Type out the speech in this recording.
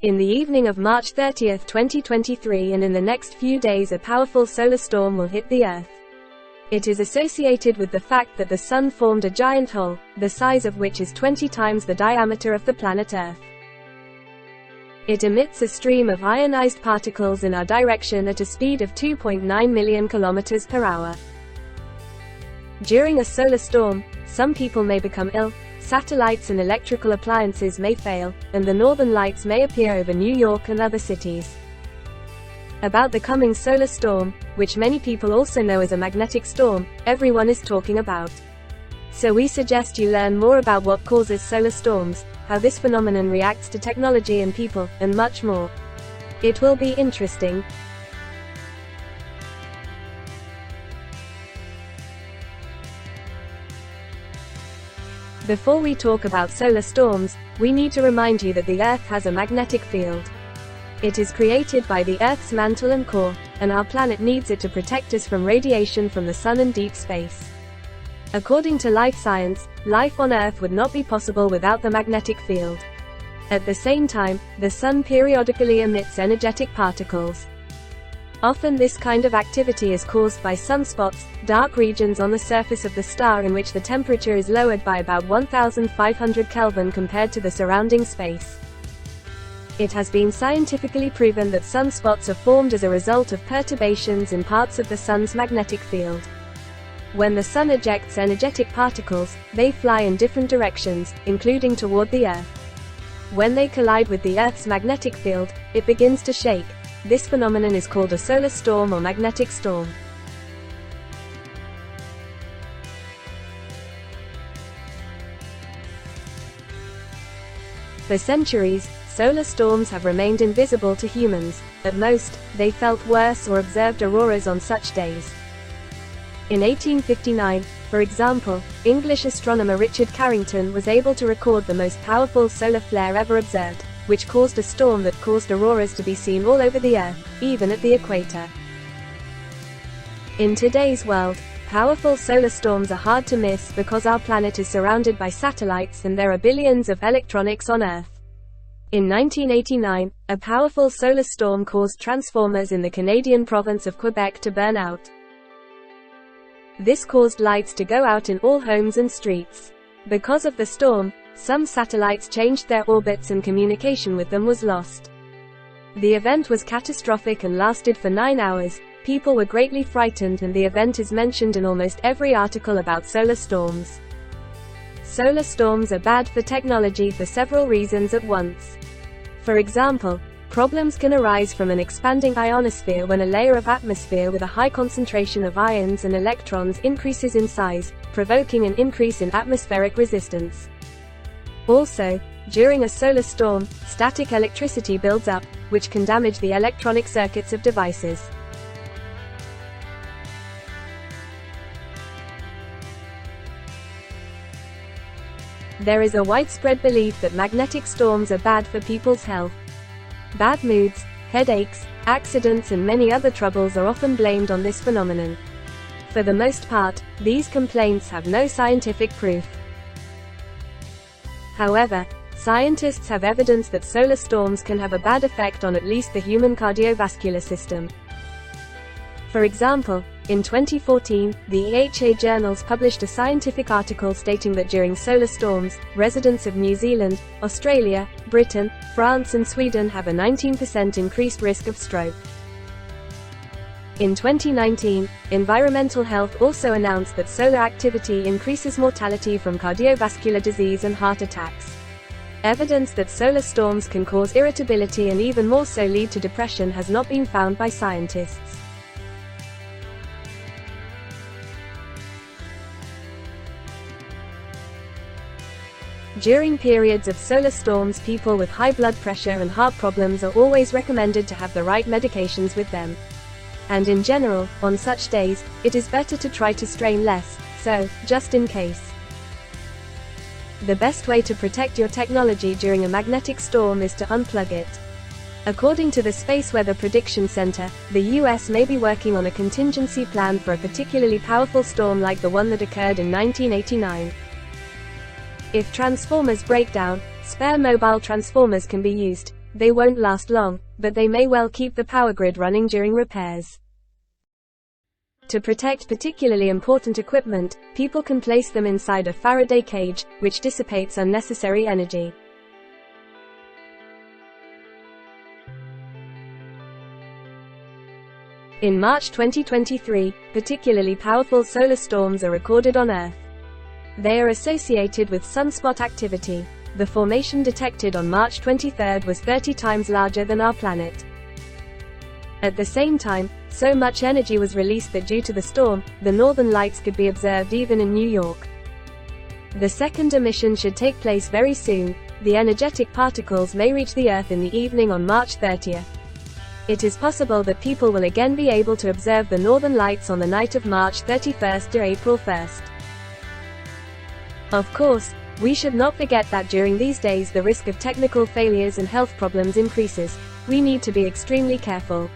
In the evening of March 30, 2023, and in the next few days, a powerful solar storm will hit the Earth. It is associated with the fact that the Sun formed a giant hole, the size of which is 20 times the diameter of the planet Earth. It emits a stream of ionized particles in our direction at a speed of 2.9 million kilometers per hour. During a solar storm, some people may become ill, satellites and electrical appliances may fail, and the northern lights may appear over New York and other cities. About the coming solar storm, which many people also know as a magnetic storm, everyone is talking about. So we suggest you learn more about what causes solar storms, how this phenomenon reacts to technology and people, and much more. It will be interesting. Before we talk about solar storms, we need to remind you that the Earth has a magnetic field. It is created by the Earth's mantle and core, and our planet needs it to protect us from radiation from the Sun and deep space. According to life science, life on Earth would not be possible without the magnetic field. At the same time, the Sun periodically emits energetic particles. Often this kind of activity is caused by sunspots, dark regions on the surface of the star in which the temperature is lowered by about 1500 Kelvin compared to the surrounding space. It has been scientifically proven that sunspots are formed as a result of perturbations in parts of the Sun's magnetic field. When the Sun ejects energetic particles, they fly in different directions, including toward the Earth. When they collide with the Earth's magnetic field, it begins to shake. This phenomenon is called a solar storm or magnetic storm. For centuries, solar storms have remained invisible to humans. At most, they felt worse or observed auroras on such days. In 1859, for example, English astronomer Richard Carrington was able to record the most powerful solar flare ever observed, which caused a storm that caused auroras to be seen all over the Earth, even at the equator. In today's world, powerful solar storms are hard to miss because our planet is surrounded by satellites and there are billions of electronics on Earth. In 1989, a powerful solar storm caused transformers in the Canadian province of Quebec to burn out. This caused lights to go out in all homes and streets. Because of the storm, some satellites changed their orbits and communication with them was lost. The event was catastrophic and lasted for 9 hours. People were greatly frightened, and the event is mentioned in almost every article about solar storms. Solar storms are bad for technology for several reasons at once. For example, problems can arise from an expanding ionosphere when a layer of atmosphere with a high concentration of ions and electrons increases in size, provoking an increase in atmospheric resistance. Also, during a solar storm, static electricity builds up, which can damage the electronic circuits of devices. There is a widespread belief that magnetic storms are bad for people's health. Bad moods, headaches, accidents and many other troubles are often blamed on this phenomenon. For the most part, these complaints have no scientific proof. However, scientists have evidence that solar storms can have a bad effect on at least the human cardiovascular system. For example, in 2014, the EHA journals published a scientific article stating that during solar storms, residents of New Zealand, Australia, Britain, France and Sweden have a 19% increased risk of stroke. In 2019, Environmental Health also announced that solar activity increases mortality from cardiovascular disease and heart attacks. Evidence that solar storms can cause irritability and even more so lead to depression has not been found by scientists. During periods of solar storms, people with high blood pressure and heart problems are always recommended to have the right medications with them. And in general, on such days, it is better to try to strain less, so, just in case. The best way to protect your technology during a magnetic storm is to unplug it. According to the Space Weather Prediction Center, the US may be working on a contingency plan for a particularly powerful storm like the one that occurred in 1989. If transformers break down, spare mobile transformers can be used. They won't last long, but they may well keep the power grid running during repairs. To protect particularly important equipment, people can place them inside a Faraday cage, which dissipates unnecessary energy. In March 2023, particularly powerful solar storms are recorded on Earth. They are associated with sunspot activity. The formation detected on March 23 was 30 times larger than our planet. At the same time, so much energy was released that due to the storm, the northern lights could be observed even in New York. The second emission should take place very soon. The energetic particles may reach the Earth in the evening on March 30. It is possible that people will again be able to observe the northern lights on the night of March 31 to April 1. Of course, we should not forget that during these days the risk of technical failures and health problems increases. We need to be extremely careful.